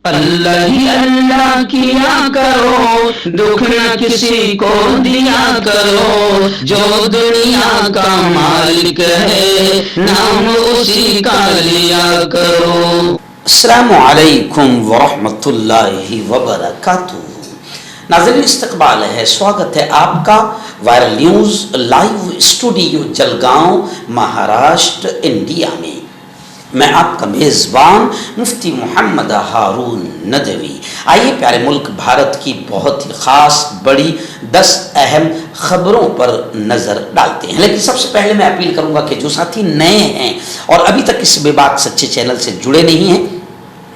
अल्लाह ही अल्लाह किया करो, दुख न किसी को दिया करो, जो दुनिया का मालिक है नाम उसी का लिया करो। अस्सलामु अलैकुम वरहमतुल्लाहि वबरकातुहू। नाज़रीन, इस्तक़बाल है, स्वागत है आपका viral news live studio Jalgaon, Maharashtra, India में। मैं आपका मेज़बान मुफ्ती मोहम्मद हारून नदवी। आइए प्यारे मुल्क भारत की बहुत ही ख़ास बड़ी 10 अहम ख़बरों पर नज़र डालते हैं। लेकिन सबसे पहले मैं अपील करूँगा कि जो साथी नए हैं और अभी तक इस बेबाक सच्चे चैनल से जुड़े नहीं हैं,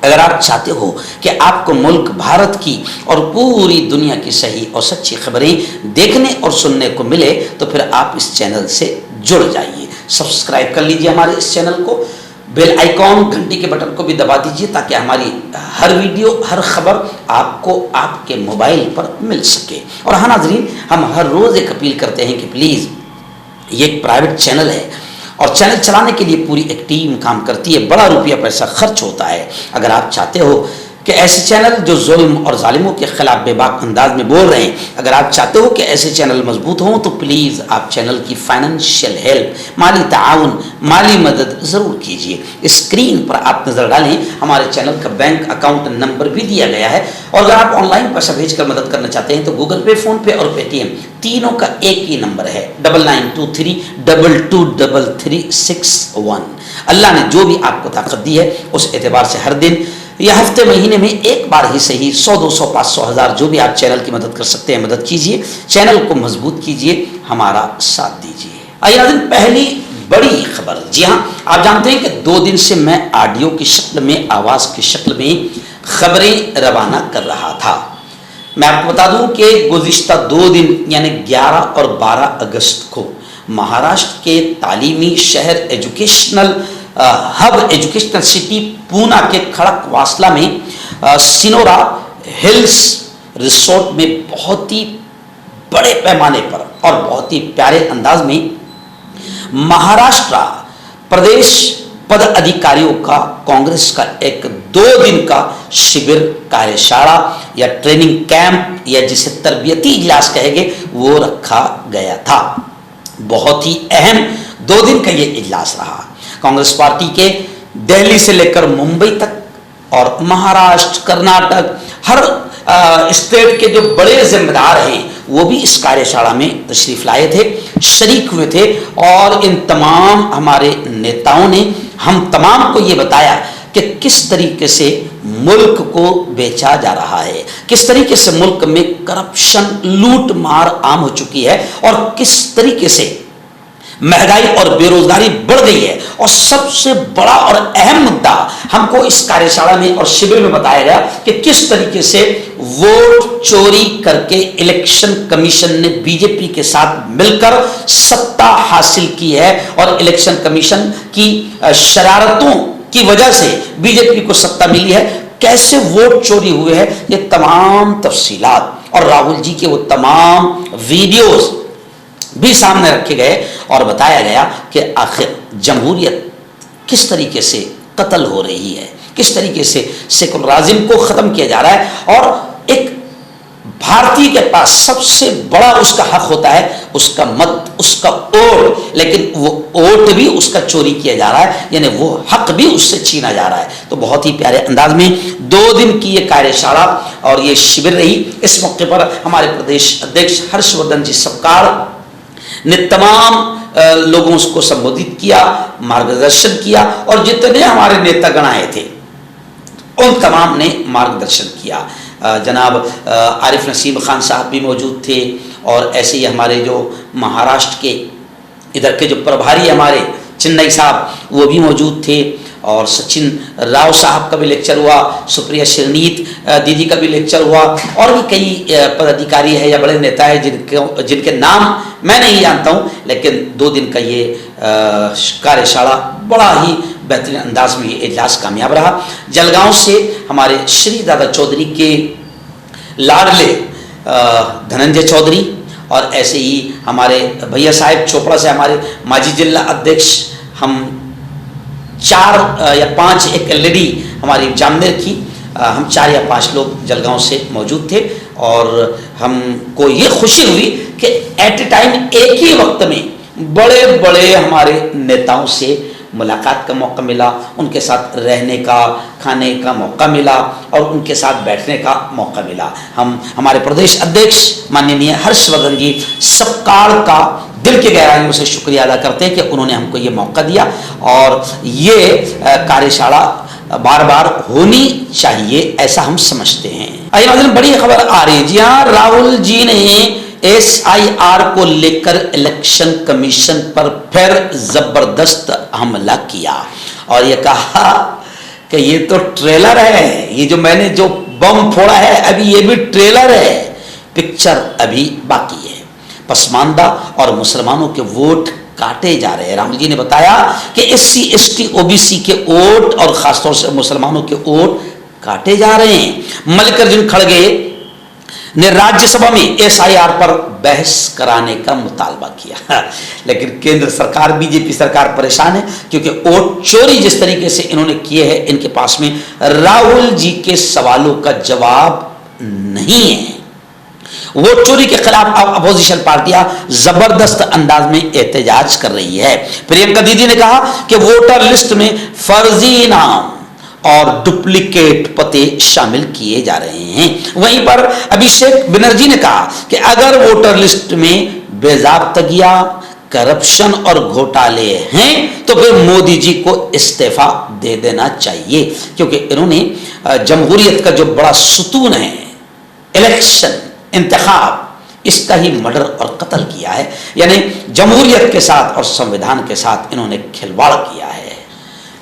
अगर आप चाहते हो कि आपको मुल्क भारत की और पूरी दुनिया की सही और सच्ची खबरें देखने और सुनने को मिले, तो फिर आप इस चैनल से जुड़ जाइए। सब्सक्राइब कर लीजिए हमारे इस चैनल को, बेल आइकॉन घंटी के बटन को भी दबा दीजिए ताकि हमारी हर वीडियो, हर खबर आपको आपके मोबाइल पर मिल सके। और हाँ नाज़रीन, हम हर रोज़ एक अपील करते हैं कि प्लीज़, ये एक प्राइवेट चैनल है और चैनल चलाने के लिए पूरी एक टीम काम करती है, बड़ा रुपया पैसा खर्च होता है। अगर आप चाहते हो कि ऐसे चैनल जो जुल्म और जालिमों के खिलाफ बेबाक अंदाज में बोल रहे हैं, अगर आप चाहते हो कि ऐसे चैनल मजबूत हों, तो प्लीज़ आप चैनल की फाइनेंशियल हेल्प, माली ताउन, माली मदद ज़रूर कीजिए। स्क्रीन पर आप नज़र डालें, हमारे चैनल का बैंक अकाउंट नंबर भी दिया गया है। और अगर आप ऑनलाइन पैसा भेजकर मदद करना चाहते हैं तो गूगल पे, फ़ोन पे और पेटीएम तीनों का एक ही नंबर है, 9923223361। अल्लाह ने जो भी आपको ताकत दी है, उस एतबार से हर दिन या हफ्ते महीने में एक बार ही सही 100, 200, 500, 1000 जो भी आप चैनल की मदद कर सकते हैं, मदद कीजिए, चैनल को मजबूत कीजिए, हमारा साथ दीजिए। आइए नाज़रीन, पहली बड़ी खबर। जी हाँ, आप जानते हैं कि 2 दिन से मैं ऑडियो की शक्ल में, आवाज़ की शक्ल में खबरें रवाना कर रहा था। मैं आपको बता दूं कि गुज़िश्ता 2 दिन यानी 11 और 12 अगस्त को महाराष्ट्र के तालीमी शहर, educational hub, educational city Poona के खड़कवासला में सिनोरा हिल्स रिसोर्ट में बहुत ही बड़े पैमाने पर और बहुत ही प्यारे अंदाज में महाराष्ट्र प्रदेश पद अधिकारियों का कांग्रेस का एक 2 दिन का शिविर, कार्यशाला या ट्रेनिंग कैंप या जिसे तरबियती इजलास कहेंगे, वो रखा गया था। बहुत ही अहम 2 दिन का ये इजलास रहा। कांग्रेस पार्टी के दिल्ली से लेकर मुंबई तक और महाराष्ट्र, कर्नाटक, हर स्टेट के जो बड़े जिम्मेदार हैं वो भी इस कार्यशाला में तशरीफ लाए थे, शरीक हुए थे। और इन तमाम हमारे नेताओं ने हम तमाम को ये बताया कि किस तरीके से मुल्क को बेचा जा रहा है, किस तरीके से मुल्क में करप्शन, लूट मार आम हो चुकी है और किस तरीके से महंगाई और बेरोजगारी बढ़ गई है। और सबसे बड़ा और अहम मुद्दा हमको इस कार्यशाला में और शिविर में बताया गया कि किस तरीके से वोट चोरी करके इलेक्शन कमीशन ने बीजेपी के साथ मिलकर सत्ता हासिल की है और इलेक्शन कमीशन की शरारतों की वजह से बीजेपी को सत्ता मिली है। कैसे वोट चोरी हुए हैं, ये तमाम तफसीलात और राहुल जी के वो तमाम वीडियोस भी सामने रखे गए और बताया गया कि आखिर जमहूरियत किस तरीके से कत्ल हो रही है, किस तरीके से सेकुलरिज्म को ख़त्म किया जा रहा है। और एक भारतीय के पास सबसे बड़ा उसका हक होता है, उसका मत, उसका वोट, लेकिन वो वोट भी उसका चोरी किया जा रहा है, यानी वो हक भी उससे छीना जा रहा है। तो बहुत ही प्यारे अंदाज में 2 दिन की ये कार्यशाला और ये शिविर रही। इस मौके पर हमारे प्रदेश अध्यक्ष हर्षवर्धन जी सरकार ने तमाम लोगों को संबोधित किया, मार्गदर्शन किया और जितने हमारे नेतागण आए थे उन तमाम ने मार्गदर्शन किया। जनाब आरिफ नसीम खान साहब भी मौजूद थे और ऐसे ही हमारे जो महाराष्ट्र के इधर के जो प्रभारी हमारे चेन्नई साहब, वो भी मौजूद थे। और सचिन राव साहब का भी लेक्चर हुआ, सुप्रिया श्रीनीत दीदी का भी लेक्चर हुआ और भी कई पदाधिकारी है या बड़े नेता है जिनके नाम मैं नहीं जानता हूँ। लेकिन 2 दिन का ये कार्यशाला बड़ा ही बेहतरीन अंदाज में ये इजलास कामयाब रहा। जलगांव से हमारे श्री दादा चौधरी के लाडले धनंजय चौधरी और ऐसे ही हमारे भैया साहब चोपड़ा से हमारे माजी जिला अध्यक्ष, हम 4 या 5 एक लेडी हमारी जामनेर की हम 4 या 5 लोग जलगांव से मौजूद थे और हमको ये खुशी हुई कि एट ए टाइम एक ही वक्त में बड़े बड़े हमारे नेताओं से मुलाकात का मौका मिला, उनके साथ रहने का, खाने का मौका मिला और उनके साथ बैठने का मौका मिला। हम हमारे प्रदेश अध्यक्ष माननीय हर्षवर्धन जी सबकाल का दिल की गहराइयों से शुक्रिया अदा करते हैं कि उन्होंने हमको ये मौका दिया और ये कार्यशाला बार बार होनी चाहिए, ऐसा हम समझते हैं। आइए नाज़रीन, बड़ी खबर आ रही है। जी हाँ, राहुल जी ने SIR को लेकर इलेक्शन कमीशन पर फिर जबरदस्त हमला किया और ये कहा कि ये तो ट्रेलर है, ये जो मैंने जो बम फोड़ा है अभी ये भी ट्रेलर है, पिक्चर अभी बाकी है। पसमानदा और मुसलमानों के वोट काटे जा रहे हैं। राहुल जी ने बताया कि SC ST OBC के वोट और खासतौर से मुसलमानों के वोट काटे जा रहे हैं। मल्लिकार्जुन खड़गे ने राज्यसभा में SIR पर बहस कराने का मुतालबा किया, लेकिन केंद्र सरकार बीजेपी सरकार परेशान है क्योंकि वोट चोरी जिस तरीके से इन्होंने किए हैं, इनके पास में राहुल जी के सवालों का जवाब नहीं है। वोट चोरी के खिलाफ अब अपोजिशन पार्टियां जबरदस्त अंदाज में एहतजाज कर रही है। प्रियंका दीदी ने कहा कि वोटर लिस्ट में फर्जी नाम और डुप्लीकेट पते शामिल किए जा रहे हैं। वहीं पर अभिषेक बनर्जी ने कहा कि अगर वोटर लिस्ट में बेजाब्तगियां, करप्शन और घोटाले हैं तो फिर मोदी जी को इस्तीफा दे देना चाहिए, क्योंकि इन्होंने जमहूरियत का जो बड़ा सुतून है इलेक्शन इंतखाब, इसका ही मर्डर और कत्ल किया है। यानी जमहूरियत के साथ और संविधान के साथ इन्होंने खिलवाड़ किया है।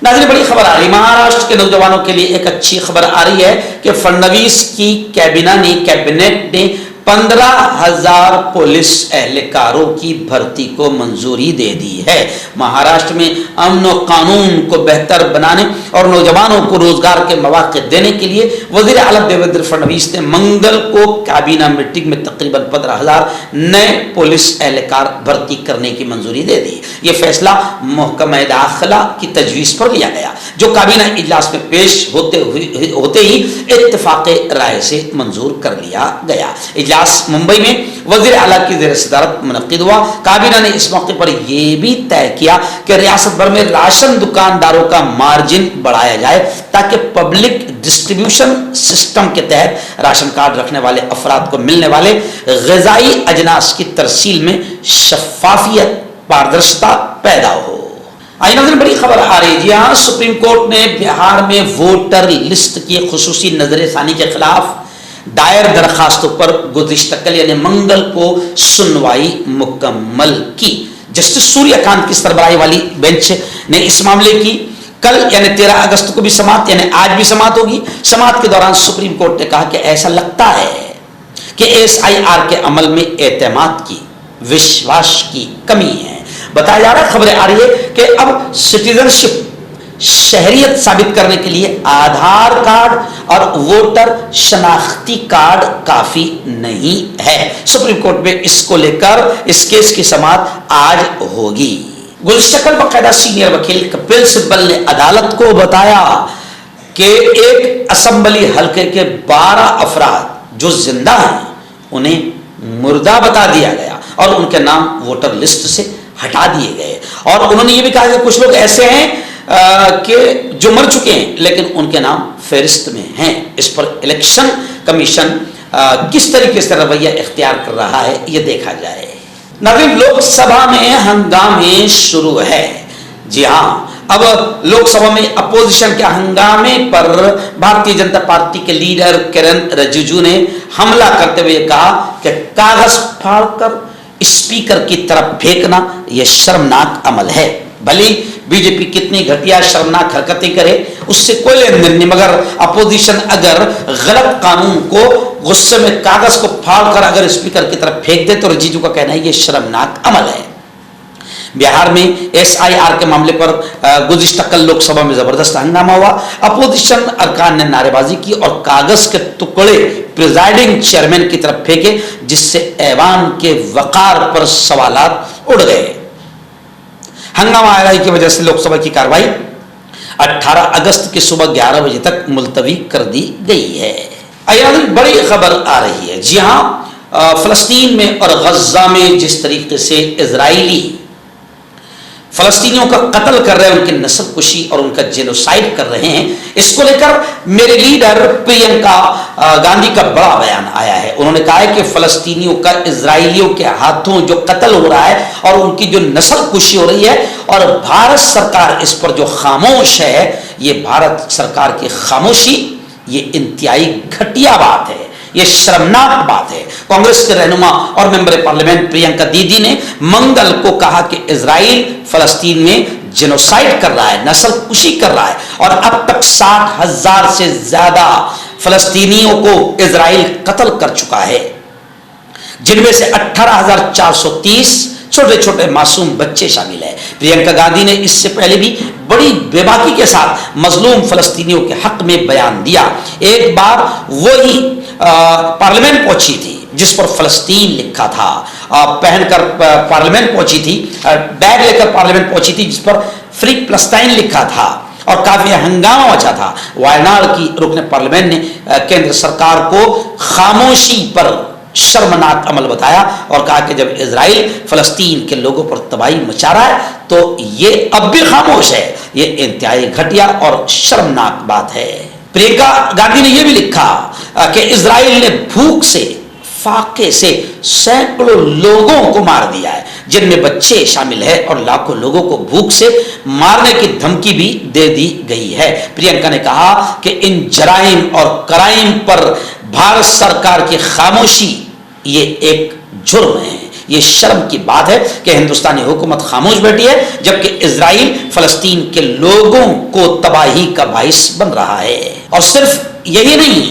नाज़रीन, बड़ी खबर आ रही है। महाराष्ट्र के नौजवानों के लिए एक अच्छी खबर आ रही है कि फडणवीस की कैबिनेट ने 15,000 पुलिस एहलकारों की भर्ती को मंजूरी दे दी है। महाराष्ट्र में अमन और कानून को बेहतर बनाने और नौजवानों को रोजगार के मौके देने के लिए वजीर आला देवेंद्र फडणवीस ने मंगल को कैबिनेट मीटिंग में तकरीबन 15,000 नए पुलिस एहलकार भर्ती करने की मंजूरी दे दी। ये फैसला महकमा दाखिला की तजवीज़ पर लिया गया, जो कैबिनेट इजलास में पेश होते ही इत्तेफाक राय से मंजूर कर लिया गया। इजलास मुंबई में वजीर आला की ज़ेर सदारत मुनक्किद हुआ। काबीना ने इस मौके पर यह भी तय किया कि रियासत भर में राशन दुकानदारों का मार्जिन बढ़ाया जाए ताकि पब्लिक डिस्ट्रीब्यूशन सिस्टम के तहत राशन कार्ड रखने वाले अफराद को मिलने वाले ग़िज़ाई अजनास की तरसील में शफाफियत, पारदर्शिता पैदा हो। आइए नाज़रीन, बड़ी खबर आ रही है। यहाँ सुप्रीम कोर्ट ने बिहार में वोटर लिस्ट की खुसूसी नजरसानी के खिलाफ दायर दरखास्तों पर गुज़िश्ता कल यानी मंगल को सुनवाई मुकम्मल की। जस्टिस सूर्यकांत की सरबराही वाली बेंच ने इस मामले की कल यानी 13 अगस्त को भी समाअत यानी आज भी समाअत होगी। समाअत के दौरान सुप्रीम कोर्ट ने कहा कि ऐसा लगता है कि SIR के अमल में एतमाद की, विश्वास की कमी है। बताया जा रहा है, खबरें आ रही है कि अब सिटीजनशिप, शहरियत साबित करने के लिए आधार कार्ड और वोटर शनाख्ती कार्ड काफी नहीं है। सुप्रीम कोर्ट में इसको लेकर इस केस की समाअत आज होगी। गुलशक्ल बकायदा सीनियर वकील कपिल सिब्बल ने अदालत को बताया कि एक असेंबली हल्के के 12 अफराद जो जिंदा हैं उन्हें मुर्दा बता दिया गया और उनके नाम वोटर लिस्ट से हटा दिए गए। और उन्होंने ये भी कहा कि कुछ लोग ऐसे हैं कि जो मर चुके हैं लेकिन उनके नाम फहरिस्त में हैं। इस पर इलेक्शन कमीशन किस तरीके से रवैया इख्तियार कर रहा है ये देखा जाए। नाज़रीन, लोकसभा में हंगामे शुरू है। जी हाँ, अब लोकसभा में अपोजिशन के हंगामे पर भारतीय जनता पार्टी के लीडर किरण रिजिजू ने हमला करते हुए कहा कि कागज फाड़कर स्पीकर की तरफ फेंकना यह शर्मनाक अमल है। भले बीजेपी कितनी घटिया शर्मनाक हरकतें करे उससे कोई लेन देन नहीं, मगर अपोजिशन अगर गलत कानून को गुस्से में कागज को फाड़कर अगर स्पीकर की तरफ फेंक दे तो रिजिजू का कहना है ये शर्मनाक अमल है। बिहार में SIR के मामले पर गुज़िश्ता कल लोकसभा में जबरदस्त हंगामा हुआ। अपोजिशन अरकान ने नारेबाजी की और कागज के टुकड़े प्रिजाइडिंग चेयरमैन की तरफ फेंके, जिससे ऐवान के वकार पर सवालात उड़ गए। हंगामा आराई की वजह से लोकसभा की कार्रवाई 18 अगस्त की सुबह 11 बजे तक मुलतवी कर दी गई है। बड़ी खबर आ रही है। जी हाँ, फलस्तीन में और गजा में जिस तरीके से इजरायली फलस्तीनियों का कत्ल कर रहे हैं, उनकी नस्ल कुशी और उनका जेनोसाइड कर रहे हैं, इसको लेकर मेरे लीडर प्रियंका गांधी का बड़ा बयान आया है। उन्होंने कहा है कि फलस्तीनियों का इजरायलियों के हाथों जो कत्ल हो रहा है और उनकी जो नस्ल कुशी हो रही है, और भारत सरकार इस पर जो खामोश है, ये भारत सरकार की खामोशी ये इंतहाई घटिया बात है, ये शर्मनाक बात है। कांग्रेस के रहनुमा और मेंबर पार्लियामेंट प्रियंका दीदी ने मंगल को कहा कि इजराइल फलस्तीन में जेनोसाइड कर रहा है, नस्ल कुशी कर रहा है, और अब तक 60,000 से ज्यादा फलस्तीनियों को इजराइल कत्ल कर चुका है, जिनमें से 18,430 छोटे छोटे मासूम बच्चे शामिल है। प्रियंका गांधी ने इससे पहले भी बड़ी बेबाकी के साथ मजलूम फलस्तीनियों के हक में बयान दिया। एक बार वही पार्लियामेंट पहुंची थी जिस पर फलस्तीन लिखा था, पहनकर पार्लियामेंट पहुंची थी, बैग लेकर पार्लियामेंट पहुंची थी जिस पर फ्री प्लस्टाइन लिखा था, और काफी हंगामा मचा था। वायनाड की रुकने पार्लियामेंट ने केंद्र सरकार को खामोशी पर शर्मनाक अमल बताया और कहा कि जब इजराइल फलस्तीन के लोगों पर तबाही मचा रहा है तो ये अब भी खामोश है, ये इंतहाई घटिया और शर्मनाक बात है। प्रियंका गांधी ने यह भी लिखा कि इजराइल ने भूख से, फाके से सैकड़ों लोगों को मार दिया है, जिनमें बच्चे शामिल है, और लाखों लोगों को भूख से मारने की धमकी भी दे दी गई है। प्रियंका ने कहा कि इन जराइम और क्राइम पर भारत सरकार की खामोशी ये एक जुर्म है, ये शर्म की बात है कि हिंदुस्तानी हुकूमत खामोश बैठी है, जबकि इजराइल फलस्तीन के लोगों को तबाही का बाइस बन रहा है। और सिर्फ यही नहीं,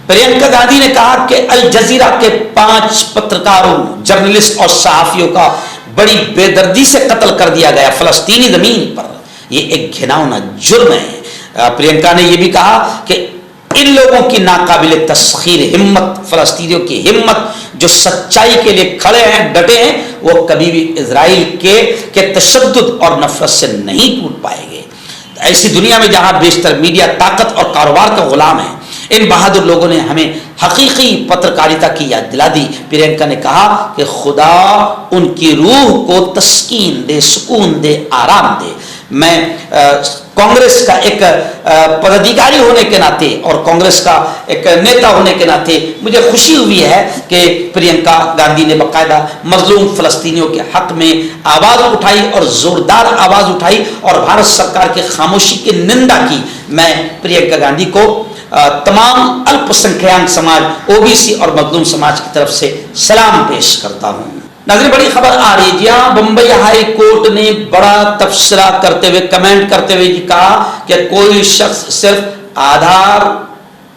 प्रियंका गांधी ने कहा कि अल जजीरा के 5 पत्रकारों, जर्नलिस्ट और सहाफियों का बड़ी बेदर्दी से कत्ल कर दिया गया फलस्तीनी जमीन पर, यह एक घिनौना जुर्म है। प्रियंका ने यह भी कहा कि इन लोगों की नाकाबिले तस्खीर हिम्मत, फलस्तीनियों की हिम्मत जो सच्चाई के लिए खड़े हैं, डटे हैं, वो कभी भी इजराइल के तशद्दुद और नफरत से नहीं टूट पाएंगे। ऐसी दुनिया में जहां बेशतर मीडिया ताकत और कारोबार का गुलाम है, इन बहादुर लोगों ने हमें हकीकी पत्रकारिता की याद दिला दी। प्रियंका ने कहा कि खुदा उनकी रूह को तस्कीन दे, सुकून दे, आराम दे। मैं कांग्रेस का एक पदाधिकारी होने के नाते और कांग्रेस का एक नेता होने के नाते मुझे खुशी हुई है कि प्रियंका गांधी ने बाकायदा मजलूम फलस्तीनियों के हक में आवाज उठाई और जोरदार आवाज उठाई और भारत सरकार की खामोशी की निंदा की। मैं प्रियंका गांधी को तमाम अल्पसंख्यक समाज, ओबीसी और मजलूम समाज की तरफ से सलाम पेश करता हूं। नाज़रीन, बड़ी खबर आ रही है। जी हाँ, बंबई हाई कोर्ट ने बड़ा तबसरा करते हुए, कमेंट करते हुए कहा कि कोई शख्स सिर्फ आधार,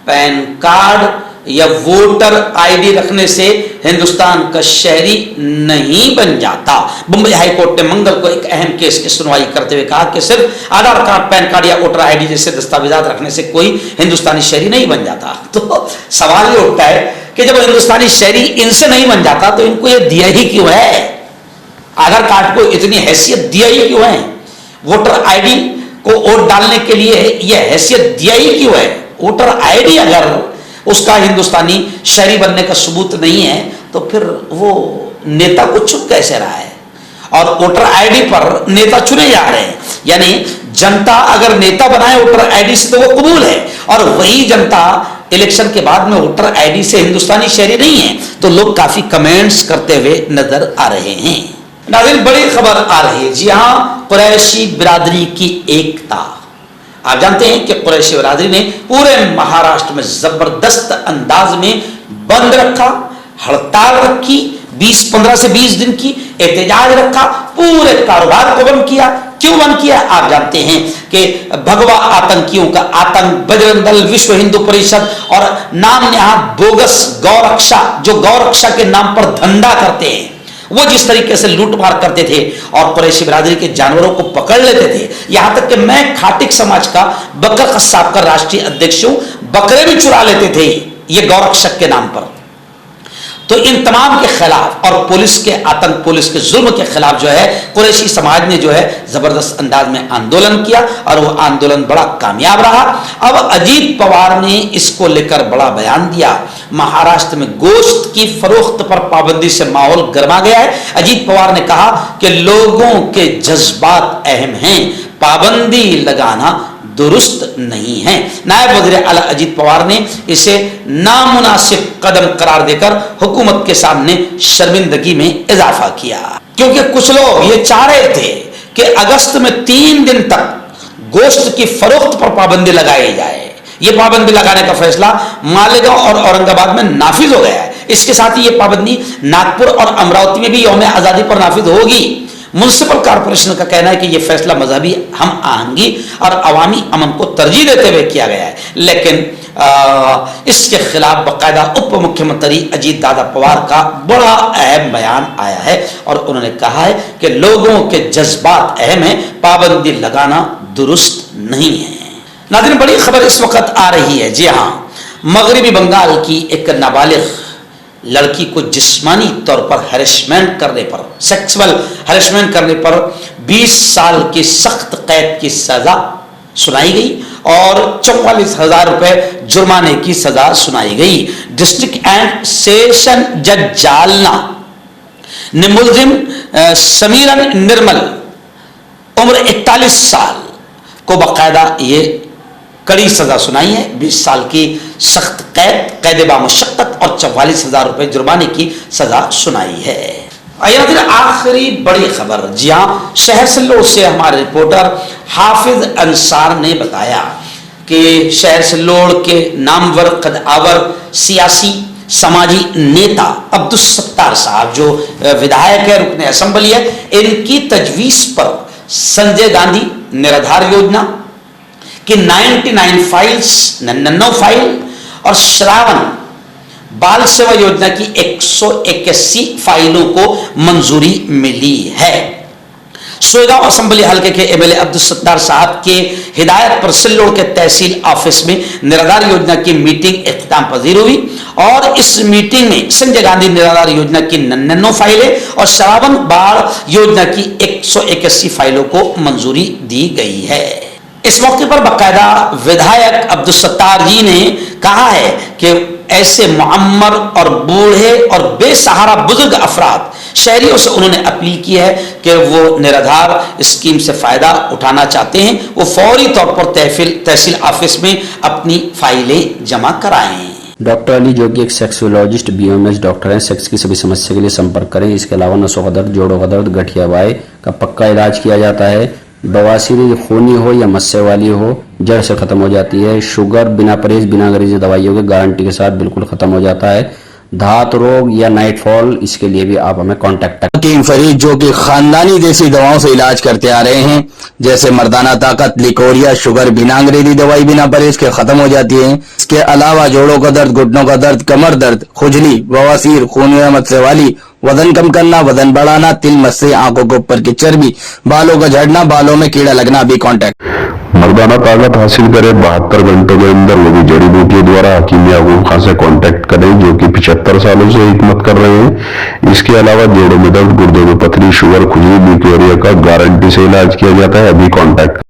पैन कार्ड या वोटर आईडी रखने से हिंदुस्तान का शहरी नहीं बन जाता। बंबई हाई कोर्ट ने मंगल को एक अहम केस की सुनवाई करते हुए कहा कि सिर्फ आधार कार्ड, पैन कार्ड या वोटर आईडी जैसे दस्तावेजात रखने से कोई हिंदुस्तानी शहरी नहीं बन जाता। तो सवाल ये उठता है कि जब हिंदुस्तानी शहरी इनसे नहीं बन जाता तो इनको ये दिया ही क्यों है? आधार कार्ड को इतनी हैसियत दिया ही क्यों है? वोटर आईडी को वोट डालने के लिए यह हैसियत दिया ही क्यों है? वोटर आईडी अगर उसका हिंदुस्तानी शहरी बनने का सबूत नहीं है तो फिर वो नेता को चुन कैसे रहा है? और वोटर आईडी पर नेता चुने जा रहे हैं, यानी जनता अगर नेता बनाए वोटर आईडी से तो वो कबूल है, और वही जनता इलेक्शन के बाद में वोटर आईडी से हिंदुस्तानी शहरी नहीं है। तो लोग काफी कमेंट्स करते हुए नजर आ रहे हैं। नाज़रीन, बड़ी खबर आ रही है। जी हाँ, कुरैशी बिरादरी की एकता। आप जानते हैं कि कुरैशी बिरादरी ने पूरे महाराष्ट्र में जबरदस्त अंदाज में बंद रखा, हड़ताल रखी, 15 से 20 दिन की एहतजाज रखा, पूरे कारोबार को बंद किया। क्यों बंद किया? आप जानते हैं कि भगवा आतंकियों का आतंक, बजरंग दल, विश्व हिंदू परिषद और नाम नेहा बोगस गौरक्षा, जो गौरक्षा के नाम पर धंधा करते हैं, वो जिस तरीके से लूटमार करते थे और कुरैशी बिरादरी के जानवरों को पकड़ लेते थे, यहां तक कि मैं खाटिक समाज का बकर कस्साब का राष्ट्रीय अध्यक्ष हूं, बकरे भी चुरा लेते थे ये गौरक्षक के नाम पर। तो इन तमाम के खिलाफ और पुलिस के आतंक, पुलिस के जुल्म के खिलाफ जो है कुरैशी समाज ने जो है जबरदस्त अंदाज में आंदोलन किया और वो आंदोलन बड़ा कामयाब रहा। अब अजीत पवार ने इसको लेकर बड़ा बयान दिया। महाराष्ट्र में गोश्त की फरोख्त पर पाबंदी से माहौल गर्मा गया है। अजीत पवार ने कहा कि लोगों के जज्बात अहम हैं, पाबंदी लगाना दुरुस्त नहीं है। नायब वज़ीर आला अजीत पवार ने इसे नामुनासिब कदम करार देकर हुकूमत के सामने शर्मिंदगी में इजाफा किया, क्योंकि कुछ लोग ये चाह रहे थे कि अगस्त में 3 दिन तक गोश्त की फरोख्त पर पाबंदी लगाई जाए। ये पाबंदी लगाने का फैसला मालेगांव और औरंगाबाद में नाफिज हो गया है। इसके साथ ही ये पाबंदी नागपुर और अमरावती में भी यौम आज़ादी पर नाफिज होगी। म्युनिसिपल कॉरपोरेशन का कहना है कि यह फैसला मजहबी हम आहंगी और अवामी अमन को तरजीह देते हुए किया गया है, लेकिन इसके खिलाफ बाकायदा उप मुख्यमंत्री अजीत दादा पवार का बड़ा अहम बयान आया है और उन्होंने कहा है कि लोगों के जज्बात अहम है, पाबंदी लगाना दुरुस्त नहीं है। नाज़रीन, बड़ी खबर इस वक्त आ रही है। जी हाँ, मगरबी बंगाल की एक नाबालिग लड़की को जिस्मानी तौर पर हैरेसमेंट करने पर, सेक्सुअल हैरेसमेंट करने पर 20 साल की सख्त कैद की सजा सुनाई गई और 44,000 रुपए जुर्माने की सजा सुनाई गई। डिस्ट्रिक्ट एंड सेशन जज जालना ने मुलजिम समीरन निर्मल उम्र 41 साल को बाकायदा ये कड़ी सजा सुनाई है। 20 साल की सख्त कैद बामुशक्कत और 44,000 रुपए जुर्माने की सजा सुनाई है। आखिरी बड़ी खबर, जी हाँ, शहर सिल्लोड से हमारे रिपोर्टर हाफिज अंसार ने बताया कि शहर सिल्लोड के नामवर कदावर सियासी समाजी नेता अब्दुल सत्तार साहब जो विधायक है, रुकने असेंबली है, इनकी तजवीज पर संजय गांधी निराधार योजना कि 99 फाइल्स 99 फाइल और श्रावण बाल सेवा योजना की 181 फाइलों को मंजूरी मिली है। सोयगांव असेंबली हल्के के एमएलए अब्दुल सत्तार साहब के हिदायत पर सिल्लोड के तहसील ऑफिस में निराधार योजना की मीटिंग इख्तिताम पजीर हुई और इस मीटिंग में संजय गांधी निराधार योजना की 99 फाइलें और श्रावण बाल योजना की 181 फाइलों को मंजूरी दी गई है। इस मौके पर बाकायदा विधायक अब्दुल सत्तार जी ने कहा है कि ऐसे मुअम्मर और बूढ़े और बेसहारा बुजुर्ग अफराद शहरियों से उन्होंने अपील की है कि वो निराधार स्कीम से फायदा उठाना चाहते हैं, वो फौरी तौर पर तहसील ऑफिस में अपनी फाइलें जमा कराएं। डॉक्टर अली जो कि एक सेक्सोलॉजिस्ट बीएमएस डॉक्टर हैं, सेक्स की सभी समस्या के लिए संपर्क करें। इसके अलावा नसों का दर्द, जोड़ों का दर्द, गठिया बाय का पक्का इलाज किया जाता है। बवासीर खूनी हो या मस्से वाली हो, जड़ से खत्म हो जाती है। शुगर बिना परहेज बिना अंग्रेजी दवाइयों के गारंटी के साथ बिल्कुल खत्म हो जाता है। धात रोग या नाइटफॉल, इसके लिए भी आप हमें कांटेक्ट करें। हकीम फरीद जो कि खानदानी देसी दवाओं से इलाज करते आ रहे हैं, जैसे मर्दाना ताकत, लिकोरिया, शुगर बिना अंग्रेजी दवाई बिना परहेज के खत्म हो जाती है। इसके अलावा जोड़ों का दर्द, घुटनों का दर्द, कमर दर्द, खुजली, बवासीर, खून या मस्से वाली, वजन कम करना, वजन बढ़ाना, तिल मस्से, आंखों के ऊपर की चर्बी, बालों का झड़ना, बालों में कीड़ा लगना, भी कांटेक्ट। मर्दाना ताकत हासिल करें 72 घंटों के अंदर, वो भी जड़ी बूटियों द्वारा। हकीम याकूब खान से कांटेक्ट करें जो कि 75 सालों से हिकमत कर रहे हैं। इसके अलावा जोड़ों में दर्द, गुर्दों में पथरी, शुगर, खुजली, लिकोरिया का गारंटी से इलाज किया जाता है। अभी कांटेक्ट